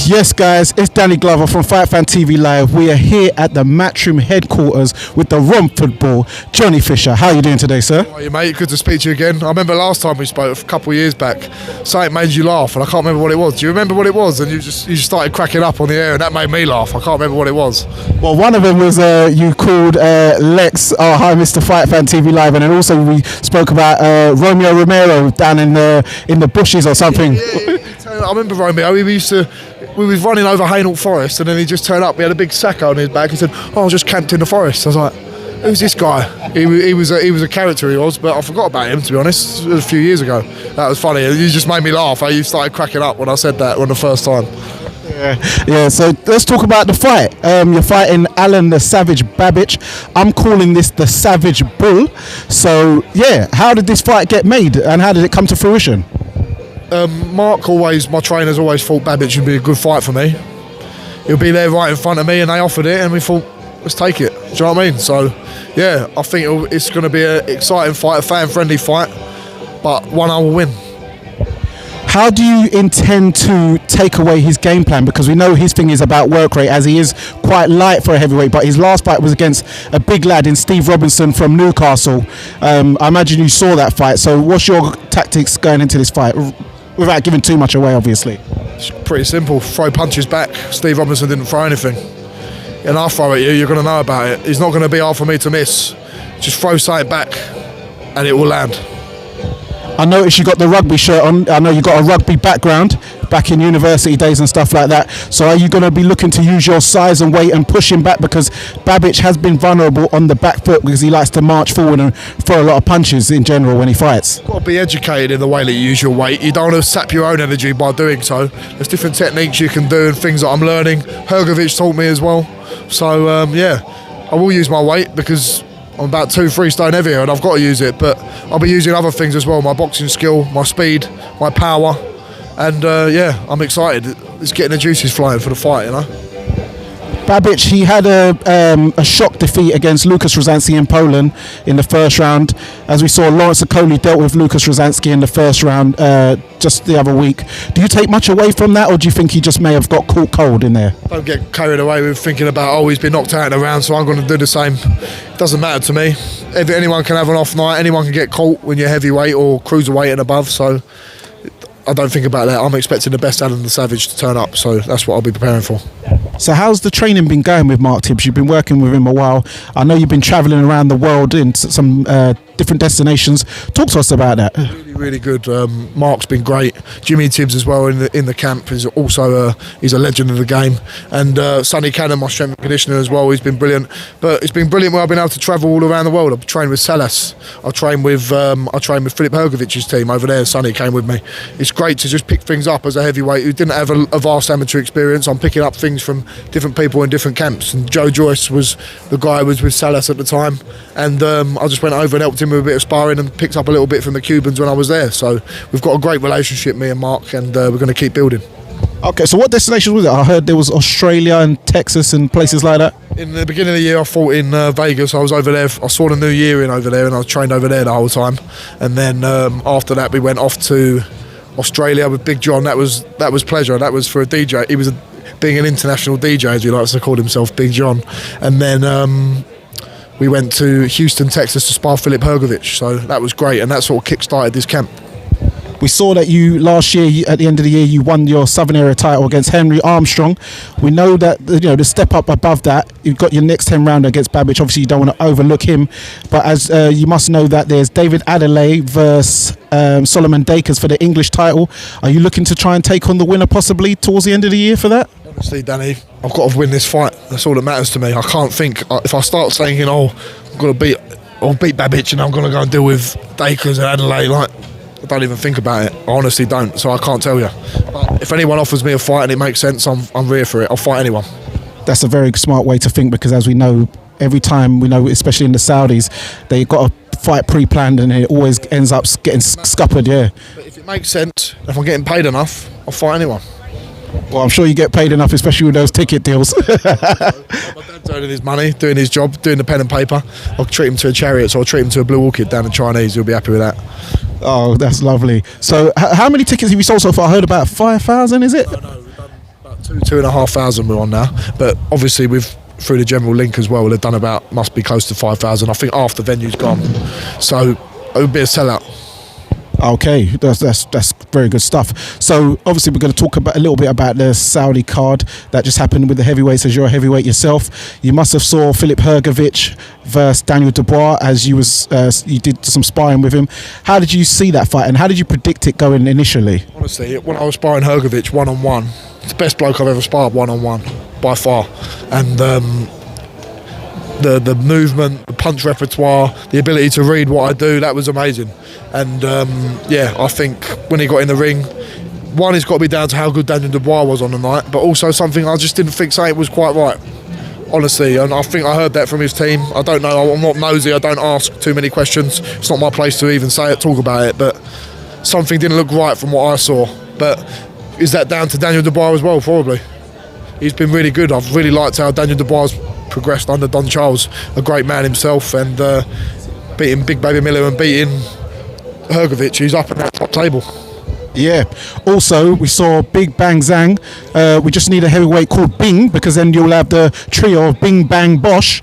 Yes, guys, it's Danny Glover from Fight Fan TV Live. We are here at the Matchroom headquarters with the Romford Bull, Johnny Fisher. How are you doing today, sir? How are you, mate? Good to speak to you again. I remember last time we spoke a couple of years back, something made you laugh, and I can't remember what it was. Do you remember what it was? And you just started cracking up on the air, and that made me laugh. I can't remember what it was. Well, one of them was you called Lex, hi, Mr. Fight Fan TV Live, and then also we spoke about Romeo Romero down in the bushes or something. Yeah. I remember Romeo. We was running over Hainault Forest, and then he just turned up. He had a big sack on his back. He said, "Oh, I just camped in the forest." I was like, "Who's this guy?" He was a character, he was, but I forgot about him, to be honest. It was a few years ago. That was funny. You just made me laugh. You started cracking up when I said that on the first time. Yeah. So let's talk about the fight. You're fighting Alen the Savage Babic. I'm calling this the Savage Bull. So yeah, how did this fight get made, and how did it come to fruition? Mark my trainer's always thought Babic would be a good fight for me. He'll be there right in front of me, and they offered it, and we thought, let's take it. Do you know what I mean? So, yeah, I think it's going to be an exciting fight, a fan-friendly fight, but one I will win. How do you intend to take away his game plan? Because we know his thing is about work rate, as he is quite light for a heavyweight, but his last fight was against a big lad in Steve Robinson from Newcastle. I imagine you saw that fight, so what's your tactics going into this fight? Without giving too much away, obviously. It's pretty simple. Throw punches back. Steve Robinson didn't throw anything. And I'll throw at you, you're going to know about it. It's not going to be hard for me to miss. Just throw something back and it will land. I noticed you got the rugby shirt on. I know you got a rugby background back in university days and stuff like that. So are you going to be looking to use your size and weight and push him back? Because Babic has been vulnerable on the back foot because he likes to march forward and throw a lot of punches in general when he fights. You've got to be educated in the way that you use your weight. You don't want to sap your own energy by doing so. There's different techniques you can do and things that I'm learning. Hrgovic taught me as well. So yeah, I will use my weight because I'm about 2-3 stone heavier and I've got to use it, but I'll be using other things as well, my boxing skill, my speed, my power, and yeah, I'm excited. It's getting the juices flowing for the fight, you know. Babic, he had a shock defeat against Lucas Rozansky in Poland in the first round. As we saw, Lawrence Okoli dealt with Lucas Rozansky in the first round just the other week. Do you take much away from that, or do you think he just may have got caught cold in there? Don't get carried away with thinking about, he's been knocked out in a round, so I'm going to do the same. It doesn't matter to me. Anyone can have an off night, anyone can get caught when you're heavyweight or cruiserweight and above, so I don't think about that. I'm expecting the best Alen the Savage to turn up, so that's what I'll be preparing for. So how's the training been going with Mark Tibbs? You've been working with him a while. I know you've been travelling around the world in some different destinations. Talk to us about that. Really good. Mark's been great. Jimmy Tibbs as well in the camp is also he's a legend of the game. And Sonny Cannon, my strength and conditioner as well. He's been brilliant. But it's been brilliant where I've been able to travel all around the world. I've trained with Salas. I trained with Philip Hrgovic's team over there. Sonny came with me. It's great to just pick things up as a heavyweight who didn't have a vast amateur experience. I'm picking up things from different people in different camps. And Joe Joyce was the guy who was with Salas at the time. And I just went over and helped him with a bit of sparring and picked up a little bit from the Cubans when I was there. So we've got a great relationship, me and Mark, and we're going to keep building. Okay, so what destinations was it? I heard there was Australia and Texas and places like that. In the beginning of the year I fought in Vegas. I was over there, I saw the new year in over there, and I was trained over there the whole time. And then after that we went off to Australia with Big John. That was pleasure. That was for a DJ. He was being an international DJ, as he likes to call himself, Big John. And then we went to Houston, Texas to spar Philip Hrgovic. So that was great, and that sort of kick-started this camp. We saw that you last year, at the end of the year, you won your Southern Area title against Henry Armstrong. We know that the step up above that, you've got your next 10 rounder against Babic. Obviously, you don't want to overlook him, but as you must know that there's David Adelaide versus Solomon Dakers for the English title. Are you looking to try and take on the winner possibly towards the end of the year for that? Honestly, Danny, I've got to win this fight. That's all that matters to me. I can't think if I start saying, I'm going to beat Babic and I'm going to go and deal with Dakers and Adelaide, I don't even think about it. I honestly don't, so I can't tell you. But if anyone offers me a fight and it makes sense, I'm ready for it. I'll fight anyone. That's a very smart way to think, because as we know, every time we know, especially in the Saudis, they got a fight pre-planned and it always ends up getting scuppered. Yeah. But if it makes sense, if I'm getting paid enough, I'll fight anyone. Well, I'm sure you get paid enough, especially with those ticket deals. My dad's earning his money, doing his job, doing the pen and paper. I'll treat him to a Chariot, or I'll treat him to a Blue Orchid down in Chinese. He'll be happy with that. Oh, that's lovely. So how many tickets have you sold so far? I heard about 5,000, is it? No, we've done about 2,500 we're on now, but obviously through the general link as well, they've done must be close to 5,000. I think half the venue's gone, so it would be a sellout. Okay, that's very good stuff. So obviously we're going to talk a little bit about the Saudi card that just happened with the heavyweights. As you're a heavyweight yourself, you must have saw Filip Hrgovic versus Daniel Dubois as you did some sparring with him. How did you see that fight, and how did you predict it going initially? Honestly, when I was sparring Hrgovic one-on-one, it's the best bloke I've ever sparred one-on-one by far, and the movement, the punch repertoire, the ability to read what I do, that was amazing. And I think when he got in the ring, one, it's got to be down to how good Daniel Dubois was on the night, but also something I just didn't think it was quite right, honestly. And I think I heard that from his team. I don't know, I'm not nosy, I don't ask too many questions. It's not my place to even talk about it, but something didn't look right from what I saw. But is that down to Daniel Dubois as well? Probably. He's been really good. I've really liked how Daniel Dubois progressed under Don Charles, a great man himself, and beating Big Baby Miller and beating Hrgovic, who's up in that top table. Yeah. Also, we saw Big Bang Zhang. We just need a heavyweight called Bing, because then you'll have the trio of Bing Bang Bosch.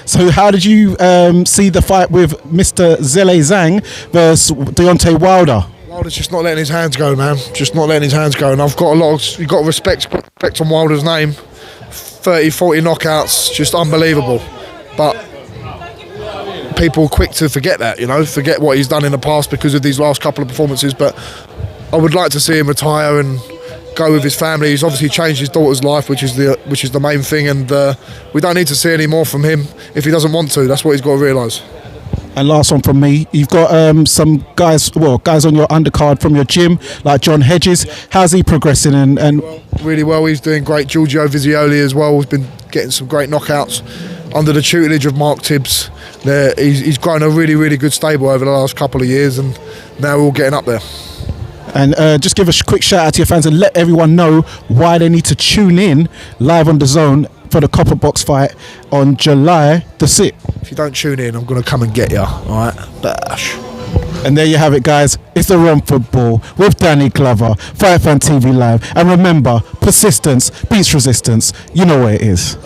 So how did you see the fight with Mr. Zele Zhang versus Deontay Wilder? Wilder's just not letting his hands go, man. Just not letting his hands go. And you've got to respect on Wilder's name. 30, 40 knockouts, just unbelievable. But people are quick to forget that, forget what he's done in the past because of these last couple of performances. But I would like to see him retire and go with his family. He's obviously changed his daughter's life, which is the main thing, and we don't need to see any more from him if he doesn't want to. That's what he's got to realise. And last one from me, you've got some guys on your undercard from your gym, like John Hedges. How's he progressing? And really well, he's doing great. Giorgio Visioli as well has been getting some great knockouts under the tutelage of Mark Tibbs. He's grown a really, really good stable over the last couple of years, and now we're all getting up there. And just give a quick shout out to your fans and let everyone know why they need to tune in live on the Zone for the Copperbox fight on July the 6th. If you don't tune in, I'm going to come and get you, alright? Bash. And there you have it, guys. It's the Rum Football with Danny Glover, Fight Fan TV Live. And remember, persistence beats resistance. You know where it is.